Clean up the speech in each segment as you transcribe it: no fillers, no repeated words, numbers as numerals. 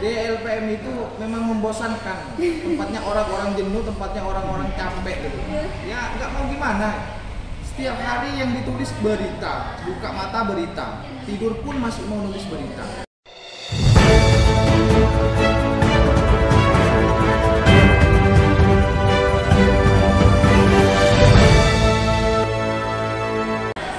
di LPM itu memang membosankan. Tempatnya orang-orang jenuh, tempatnya orang-orang capek gitu. Ya nggak mau gimana. Setiap hari yang ditulis berita, buka mata berita, tidur pun masih mau nulis berita.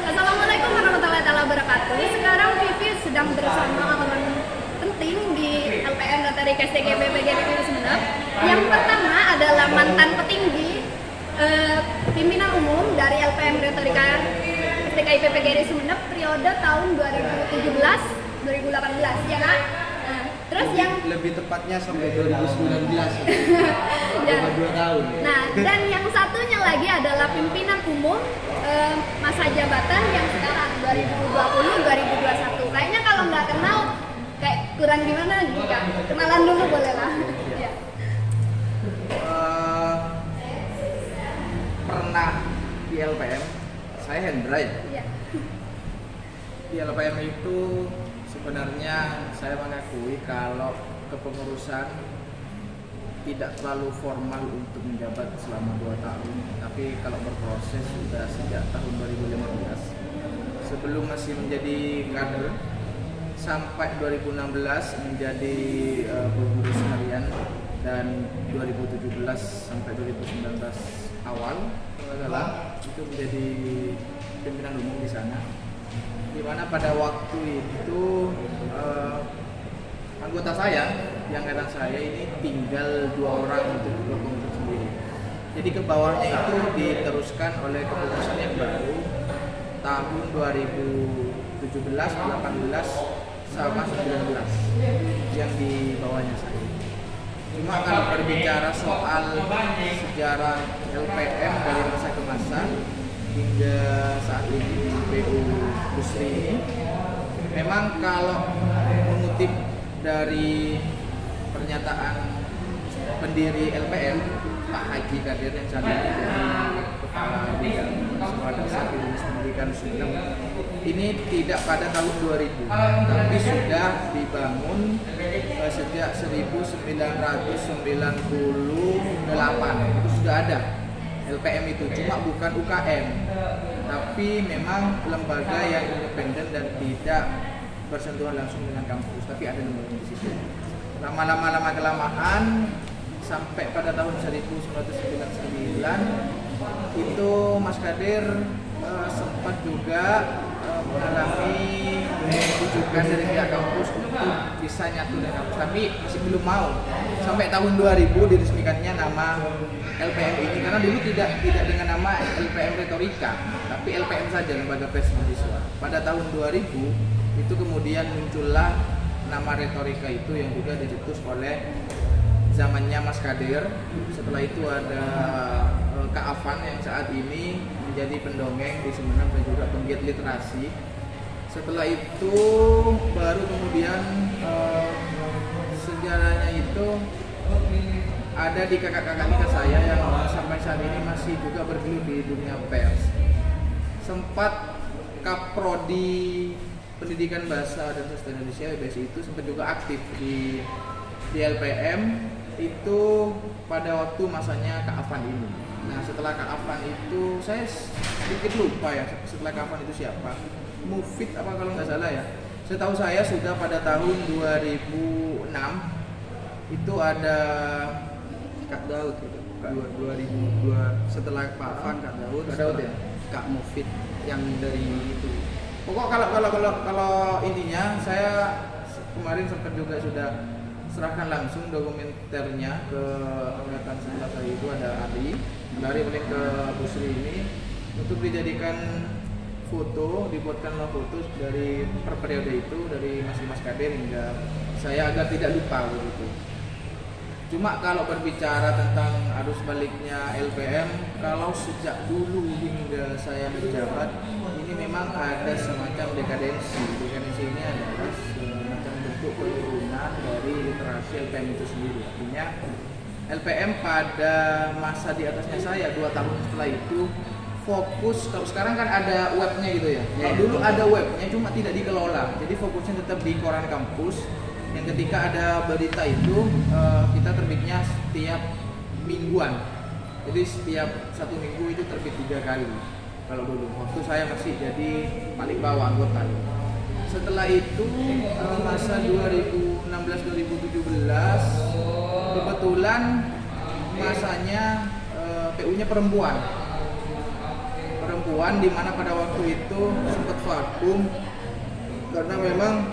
Assalamualaikum warahmatullahi wabarakatuh. Sekarang Vivi sedang bersama orang penting di LPM Retorika STGB PGRI Sumeneb. Yang pertama adalah mantan petinggi pimpinan umum dari LPM Retorika STKIP PGRI Sumeneb periode tahun 2017-2018 ya kan? Terus yang lebih tepatnya sampai 2019 ya. 2 tahun. Nah, dan yang satunya lagi adalah pimpinan umum masa jabatan yang sekarang 2020-2021. Kayaknya kalau nggak kenal kayak kurang gimana gitu kan. Kenalan dulu boleh lah. Ya. Pernah di LPM, saya Hendra ya. Ya. Di LPM itu sebenarnya saya mengakui kalau kepengurusan tidak terlalu formal untuk menjabat selama 2 tahun, tapi kalau berproses sudah sejak tahun 2015 sebelum masih menjadi kader sampai 2016 menjadi pengurus harian dan 2017 sampai 2019 awal adalah itu menjadi pimpinan umum di sana, di mana pada waktu itu anggota saya yang angkatan saya ini tinggal 2 orang untuk berpengurus sendiri. Jadi ke bawahnya itu diteruskan oleh kepengurusan yang baru tahun 2017, 18, sama 19 yang di bawahnya saya. Cuma kalau berbicara soal sejarah LPM dari masa ke masa hingga saat ini di PU Busri ini, memang kalau mengutip dari pernyataan pendiri LPM Pak Haji Kadir yang saat ini jadi kepala bidang sekolah dasar Dinas Pendidikan Sumeneb, ini tidak pada tahun 2000 tapi sudah dibangun sejak 1998. Itu sudah ada LPM itu, cuma bukan UKM tapi memang lembaga yang independen dan tidak bersentuhan langsung dengan kampus, tapi ada lembaga di situ. Lama-lama kelamaan sampai pada tahun 1999 itu Mas Kadir sempat juga mengalami rujukan dari pihak kampus untuk bisa nyatu dengan kampus, tapi masih belum mau. Sampai tahun 2000 diresmikannya nama LPM ini, karena dulu tidak dengan nama LPM Retorika, tapi LPM saja, Lembaga Pers Mahasiswa. Pada tahun 2000 itu kemudian muncullah nama Retorika itu yang juga dicetus oleh zamannya Mas Kadir. Setelah itu ada Kak Afan yang saat ini menjadi pendongeng di Sumeneb dan juga penggiat literasi. Setelah itu baru kemudian sejarahnya itu ada di kakak-kakak nikah saya yang sampai saat ini masih juga bergelut di dunia pers. Sempat Kaprodi Pendidikan Bahasa dan Sastra Indonesia (BSI) itu sempat juga aktif di LPM itu pada waktu masanya Kak Afan ini. Nah, setelah Kak Afan itu saya sedikit lupa ya, setelah Kak Afan itu siapa? Mufid apa kalau nggak salah ya. Setahu saya sudah pada tahun 2006 itu ada Kak Daud gitu. 2002 setelah Pak Afan Kak Daud ya. Kak Mufid yang dari itu. Pokok kalau intinya saya kemarin sempat juga sudah serahkan langsung dokumenternya ke angkatan sebelah saya, itu ada Ali balik ke Busri ini untuk dijadikan foto, dibuatkanlah foto dari per periode itu dari Mas Kadir hingga saya agar tidak lupa begitu. Cuma kalau berbicara tentang arus baliknya LPM, kalau sejak dulu hingga saya menjabat ini memang ada semacam dekadensi. Dekadensi ini adalah semacam bentuk penurunan dari literasi LPM itu sendiri. Artinya LPM pada masa di atasnya saya 2 tahun setelah itu fokus, kalau sekarang kan ada webnya gitu ya. Kalau dulu ada webnya cuma tidak dikelola. Jadi fokusnya tetap di koran kampus yang ketika ada berita itu kita terbitnya setiap mingguan. Jadi setiap 1 minggu itu terbit 3 kali. Kalau dulu waktu saya masih jadi paling bawah anggota. Setelah itu masa 2016-2017 kebetulan masanya PU-nya perempuan di mana pada waktu itu sempat vakum karena memang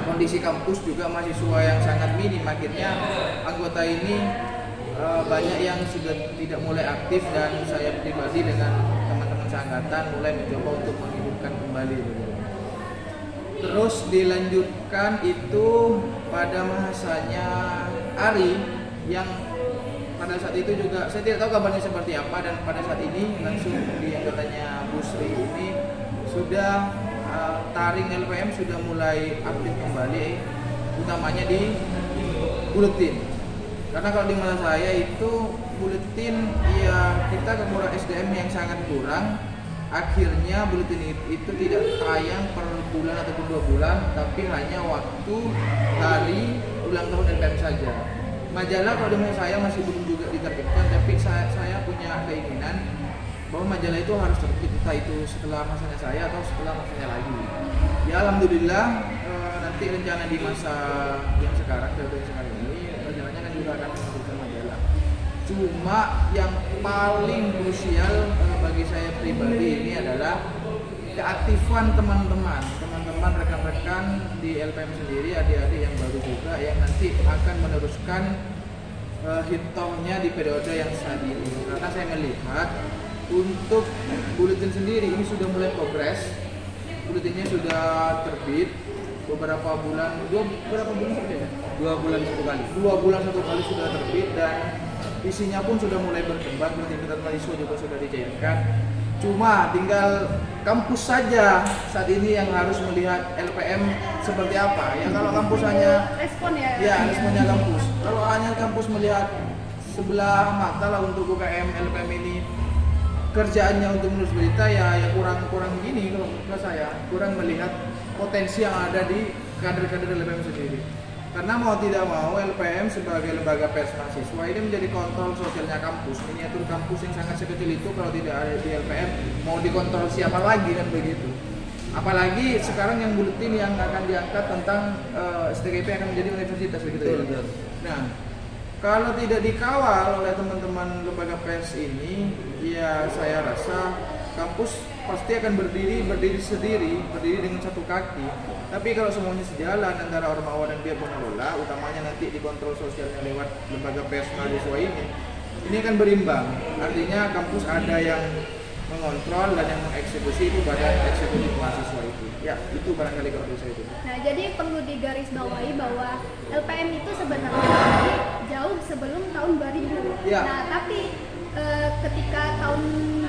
kondisi kampus juga mahasiswa yang sangat minim. Akhirnya anggota ini banyak yang sudah tidak mulai aktif dan saya pribadi dengan teman-teman seangkatan mulai mencoba untuk menghidupkan kembali. Terus dilanjutkan itu pada masanya Ari yang pada saat itu juga saya tidak tahu kabarnya seperti apa, dan pada saat ini langsung di anggotanya Busri ini sudah taring LPM sudah mulai aktif kembali, utamanya di buletin. Karena kalau di masa saya itu buletin ya kita kekurangan SDM yang sangat kurang. Akhirnya buletin itu tidak tayang per bulan ataupun 2 bulan, tapi hanya waktu hari ulang tahun LPM saja. Majalah kalau di masa saya masih belum juga diterbitkan, tapi saya punya keinginan bahwa majalah itu harus terbit, entah itu setelah masanya saya atau setelah masanya lagi. Ya alhamdulillah nanti rencana di masa yang sekarang, ini majalahnya kan juga akan menerbitkan majalah. Cuma yang paling krusial bagi saya pribadi ini adalah keaktifan teman-teman rekan-rekan di LPM sendiri, adik-adik yang baru juga yang nanti akan meneruskan hitohnya di periode yang saat ini. Karena saya melihat untuk buletin sendiri ini sudah mulai progres, buletinnya sudah terbit beberapa bulan, berapa bulan saja? 2 bulan 1 kali. 2 bulan 1 kali sudah terbit dan isinya pun sudah mulai berkembang, tingkat mahasiswa juga sudah dicairkan. Cuma tinggal kampus saja saat ini yang harus melihat LPM seperti apa. Ya kalau kampus hanya respon responnya kampus. Kalau hanya kampus melihat sebelah mata lah untuk UKM LPM ini kerjaannya untuk menulis berita ya kurang gini kalau menurut saya, kurang melihat potensi yang ada di kader-kader LPM sendiri. Karena mau tidak mau LPM sebagai lembaga pers mahasiswa ini menjadi kontrol sosialnya kampus. Miniatur kampus yang sangat sekecil itu kalau tidak ada di LPM mau dikontrol siapa lagi kan begitu. Apalagi sekarang yang buletin yang akan diangkat tentang STKP akan menjadi universitas begitu ya. Nah, kalau tidak dikawal oleh teman-teman lembaga pers ini, ya saya rasa kampus pasti akan berdiri dengan satu kaki. Tapi kalau semuanya sejalan antara ormawa dan pihak pengelola, utamanya nanti dikontrol sosialnya lewat lembaga pers mahasiswa ini akan berimbang. Artinya kampus ada yang mengontrol dan yang mengeksekusi itu badan eksekutif mahasiswa itu. Ya, itu barangkali kalau saya itu. Nah, jadi perlu digarisbawahi bahwa LPM itu sebenarnya jauh sebelum tahun 2000. Ya. Nah, tapi ketika tahun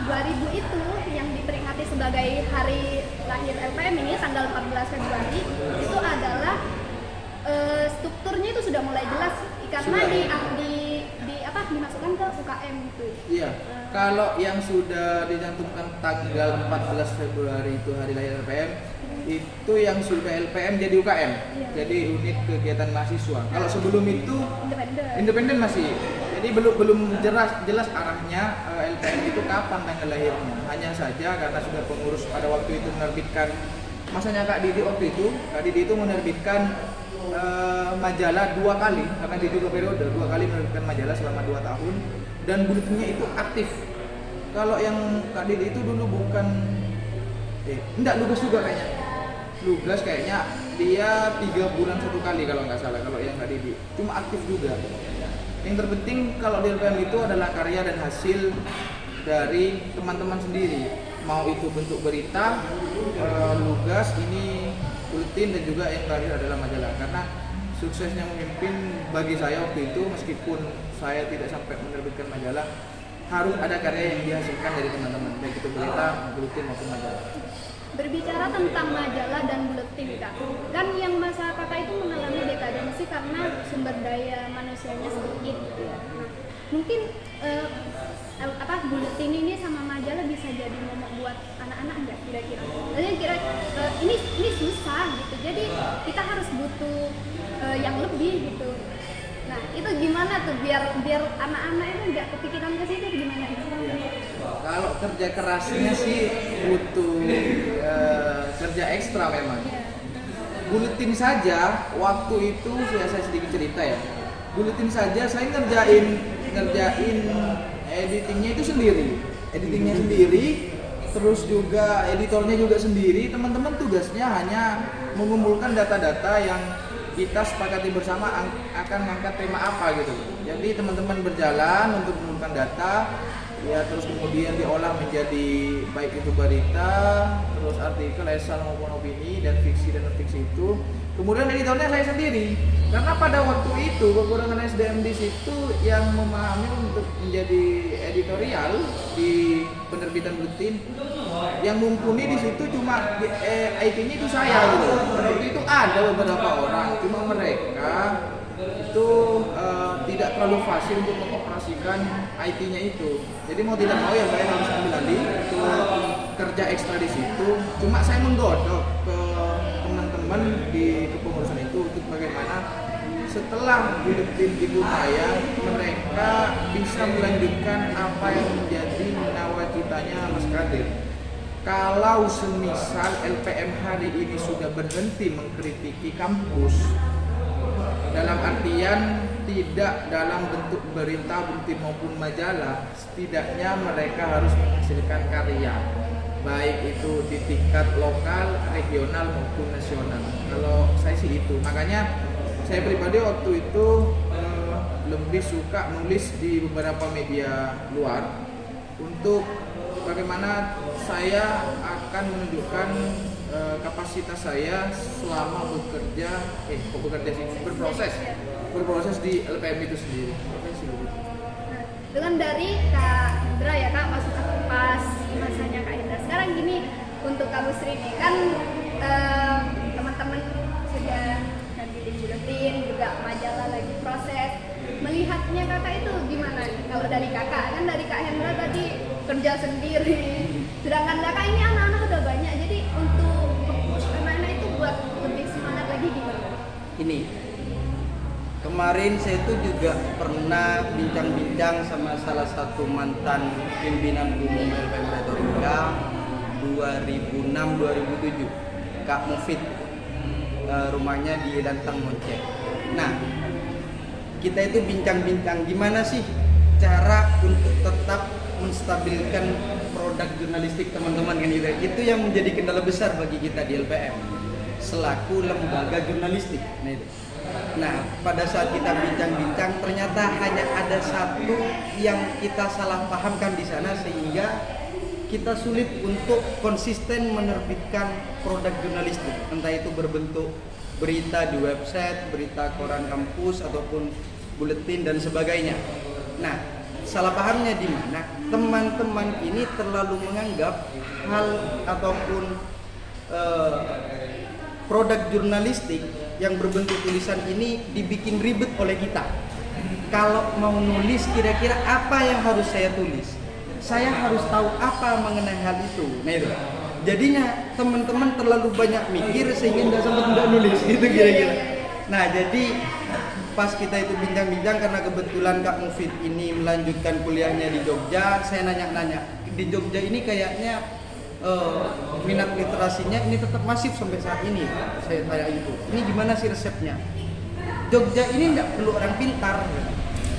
2000 itu yang diperingati sebagai hari lahir LPM ini tanggal 14 Februari itu adalah strukturnya itu sudah mulai jelas karena dimasukkan ke UKM gitu. Iya. Kalau yang sudah dicantumkan tanggal 14 Februari itu hari lahir LPM itu yang sudah LPM jadi UKM. Iya. Jadi unit kegiatan mahasiswa. Kalau sebelum itu independen masih. Jadi belum jelas arahnya LPM itu kapan tanggal lahirnya. Hanya saja karena sudah pengurus pada waktu itu menerbitkan, masanya Kak Didi waktu itu, Kak Didi itu menerbitkan majalah 2 kali karena di 2 periode, 2 kali menerbitkan majalah selama 2 tahun dan buletinnya itu aktif. Kalau yang Kak Didi itu dulu bukan Lugas juga kayaknya. Lugas kayaknya dia 3 bulan 1 kali kalau nggak salah kalau yang Kak Didi. Cuma aktif juga. Yang terpenting kalau di LPM itu adalah karya dan hasil dari teman-teman sendiri. Mau itu bentuk berita, lugas, ini buletin dan juga yang terakhir adalah majalah. Karena suksesnya memimpin bagi saya waktu itu, meskipun saya tidak sampai menerbitkan majalah, harus ada karya yang dihasilkan dari teman-teman, baik itu berita, buletin maupun majalah. Berbicara tentang majalah dan buletin, Kak, kan yang masa kakak itu mengalami dekadensi karena sumber daya manusianya sedikit gitu ya. Nah, mungkin buletin ini sama majalah bisa jadi momok buat anak-anak nggak kira-kira? Jadi ini susah gitu. Jadi kita harus butuh yang lebih gitu. Nah itu gimana tuh biar anak-anak itu nggak kepikiran ke situ gimana? Kalau kerja kerasnya sih butuh kerja ekstra memang. Buletin saja waktu itu saya sedikit cerita ya. Buletin saja saya ngerjain editingnya itu sendiri. Editingnya sendiri, terus juga editornya juga sendiri. Teman-teman tugasnya hanya mengumpulkan data-data yang kita sepakati bersama akan mengangkat tema apa gitu. Jadi teman-teman berjalan untuk mengumpulkan data, ya terus kemudian diolah menjadi baik itu berita, terus artikel, esai maupun opini dan fiksi dan non fiksi itu. Kemudian editornya saya sendiri. Karena pada waktu itu kekurangan SDM di situ yang memahami untuk menjadi editorial di penerbitan buletin. Yang mumpuni di situ cuma IT-nya itu saya gitu. Waktu itu ada beberapa orang, cuma mereka itu tidak terlalu fasih untuk mengoperasikan IT-nya itu. Jadi mau tidak mau ya saya harus ambil alih untuk kerja ekstra di situ. Cuma saya menggodok ke teman-teman di kepengurusan itu untuk bagaimana setelah buletin ibu saya mereka bisa melanjutkan apa yang menjadi nawacitanya Mas Kadir. Kalau semisal LPM hari ini sudah berhenti mengkritiki kampus dalam artian tidak dalam bentuk berita, buletin maupun majalah, setidaknya mereka harus menghasilkan karya, baik itu di tingkat lokal, regional maupun nasional. Kalau saya sih itu, makanya saya pribadi waktu itu lebih suka nulis di beberapa media luar untuk bagaimana saya akan menunjukkan kapasitas saya selama berproses di LPM itu sendiri. Dengan dari Kak Indra ya Kak, masuk pas masanya Kak Indra. Sekarang gini, untuk Kak Busri nih kan teman-teman sudah nanti di buletin juga majalah lagi proses. Melihatnya kakak itu gimana? Kalau dari kakak, kan dari Kak Hendra tadi kerja sendiri, sedangkan kakak ini anak-anak udah banyak, jadi untuk anak-anak itu buat lebih semangat lagi gimana? Ini kemarin saya itu juga pernah bincang-bincang sama salah satu mantan pimpinan umum LPM Retorika 2006-2007, Kak Mufid, rumahnya di Lantang Moncek. Nah, kita itu bincang-bincang gimana sih cara untuk tetap menstabilkan produk jurnalistik teman-teman kan gitu. Itu yang menjadi kendala besar bagi kita di LPM selaku lembaga jurnalistik. Nah, pada saat kita bincang-bincang ternyata hanya ada satu yang kita salah pahamkan di sana sehingga kita sulit untuk konsisten menerbitkan produk jurnalistik, entah itu berbentuk berita di website, berita koran kampus ataupun buletin dan sebagainya. Nah, salah pahamnya di mana? Teman-teman ini terlalu menganggap hal ataupun produk jurnalistik yang berbentuk tulisan ini dibikin ribet oleh kita. Kalau mau nulis kira-kira apa yang harus saya tulis? Saya harus tahu apa mengenai hal itu. Nah itu. Jadinya teman-teman terlalu banyak mikir sehingga nggak nulis gitu kira-kira. Nah jadi pas kita itu bincang-bincang karena kebetulan Kak Mufid ini melanjutkan kuliahnya di Jogja, saya nanya-nanya di Jogja ini kayaknya minat literasinya ini tetap masif sampai saat ini. Saya tanya itu, ini gimana sih resepnya? Jogja ini nggak perlu orang pintar.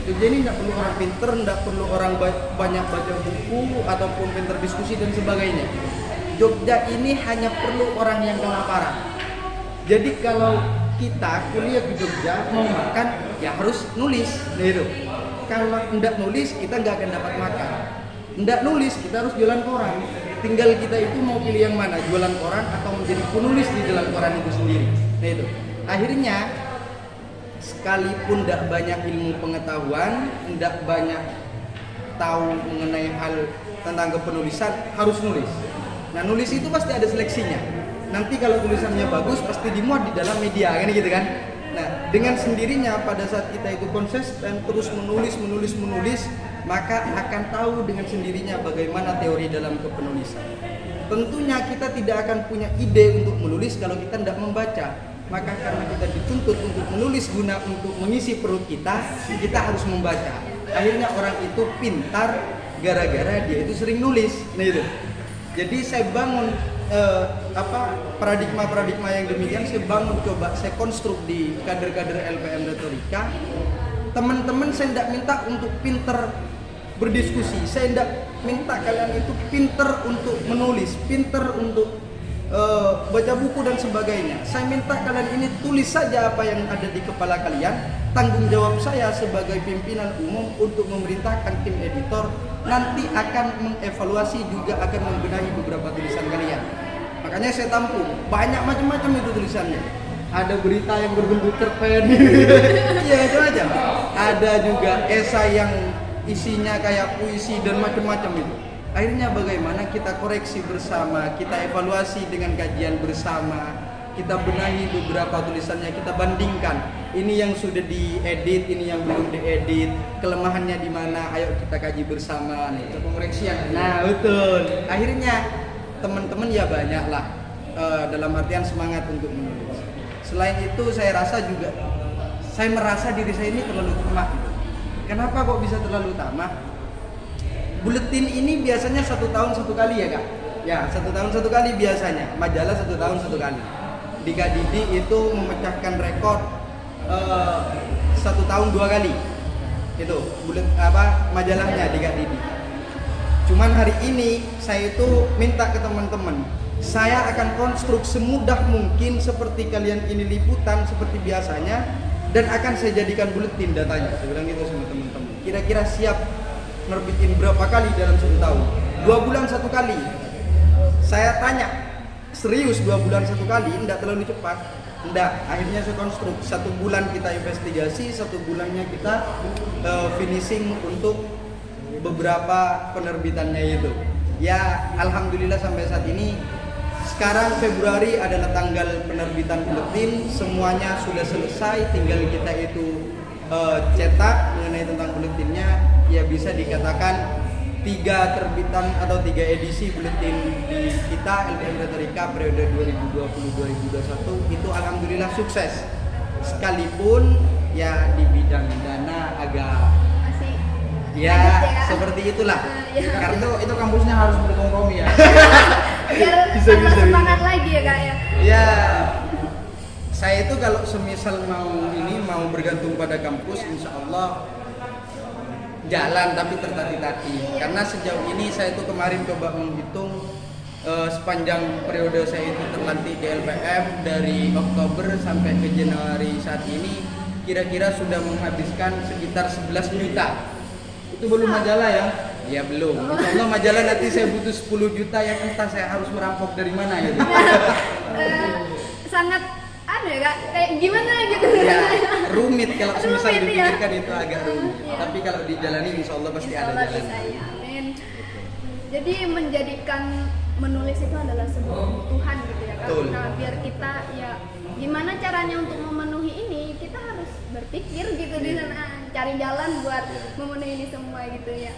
Jogja ini nggak perlu orang pintar, nggak perlu orang banyak baca buku ataupun pintar diskusi dan sebagainya. Jogja ini hanya perlu orang yang kelaparan. Jadi kalau kita kuliah di Jogja mau makan ya harus nulis, gitu. Kalau nggak nulis kita nggak akan dapat makan. Nggak nulis kita harus jualan koran. Tinggal kita itu mau pilih yang mana, jualan koran atau menjadi penulis di dalam koran itu sendiri. Nah itu. Akhirnya sekalipun tidak banyak ilmu pengetahuan, tidak banyak tahu mengenai hal tentang kepenulisan, harus nulis. Nah nulis itu pasti ada seleksinya. Nanti kalau tulisannya bagus pasti dimuat di dalam media kan gitu kan. Nah Dengan sendirinya pada saat kita itu konsisten terus menulis, maka akan tahu dengan sendirinya bagaimana teori dalam kepenulisan. Tentunya kita tidak akan punya ide untuk menulis kalau kita tidak membaca. Maka karena kita dituntut untuk menulis guna untuk mengisi perut kita harus membaca. Akhirnya orang itu pintar gara-gara dia itu sering nulis. Nah itu. Jadi saya bangun paradigma yang demikian saya bangun, coba saya konstruk di kader-kader LPM Retorika. Teman-teman saya tidak minta untuk pinter berdiskusi, saya tidak minta kalian itu pinter untuk menulis, pinter untuk baca buku dan sebagainya. Saya minta kalian ini tulis saja apa yang ada di kepala kalian. Tanggung jawab saya sebagai pimpinan umum untuk memerintahkan tim editor nanti akan mengevaluasi, juga akan membenahi beberapa tulisan kalian. Makanya saya tampung banyak macam-macam itu tulisannya. Ada berita yang berbentuk cerpen, iya itu aja. Ada juga esai yang isinya kayak puisi dan macam-macam itu. Akhirnya bagaimana kita koreksi bersama, kita evaluasi dengan kajian bersama, kita benahi beberapa tulisannya, kita bandingkan. Ini yang sudah diedit, ini yang belum diedit, kelemahannya di mana, ayo kita kaji bersama. Itu pengoreksian. Nah betul. Akhirnya teman-teman ya banyak lah dalam artian semangat untuk menulis. Selain itu saya rasa juga, saya merasa diri saya ini terlalu tamak gitu. Kenapa kok bisa terlalu tamak? Buletin ini biasanya 1 tahun 1 kali ya kak? Ya 1 tahun 1 kali biasanya. Majalah 1 tahun 1 kali. Di Kak Didi itu memecahkan rekor 1 tahun 2 kali. Itu majalahnya di Kak Didi. Cuman hari ini saya itu minta ke teman-teman, saya akan konstruk semudah mungkin seperti kalian ini liputan seperti biasanya, dan akan saya jadikan buletin datanya. Saya bilang gitu sama teman-teman. Kira-kira siap nerbitin berapa kali dalam 1 tahun? 2 bulan 1 kali. Saya tanya, serius 2 bulan 1 kali? Enggak terlalu cepat? Enggak. Akhirnya saya konstruk 1 bulan kita investigasi, 1 bulannya kita finishing untuk beberapa penerbitannya itu. Ya alhamdulillah sampai saat ini, sekarang Februari adalah tanggal penerbitan buletin, semuanya sudah selesai, tinggal kita itu cetak mengenai tentang buletinnya. Ya bisa dikatakan 3 terbitan atau 3 edisi buletin di kita LPM Retorika periode 2020-2021 itu alhamdulillah sukses. Sekalipun ya di bidang dana agak ya seperti itulah. Karena itu kampusnya harus berkompromi ya. Biar bisa, semangat lagi ya kak ya. Ya saya itu kalau semisal mau bergantung pada kampus, insya Allah jalan, tapi tertati-tati. Karena sejauh ini saya itu kemarin coba menghitung sepanjang periode saya itu terlantik di LPM dari Oktober sampai ke Januari saat ini, kira-kira sudah menghabiskan sekitar 11 juta. Itu belum majalah ya? Ya belum. Insya Allah majalah nanti saya butuh 10 juta yang entah saya harus merampok dari mana ya. Sangat ya kak, kayak gimana gitu ya, rumit kalau semisal rumit, dipikirkan ya? itu agak rumit ya. Tapi kalau dijalani insya Allah pasti insya ada Allah jalan. bisa, ya. Amin. Jadi menjadikan menulis itu adalah sebuah kebutuhan gitu ya kak. Nah, biar kita ya gimana caranya untuk memenuhi ini, kita harus berpikir gitu di sana, cari jalan buat memenuhi ini semua gitu ya.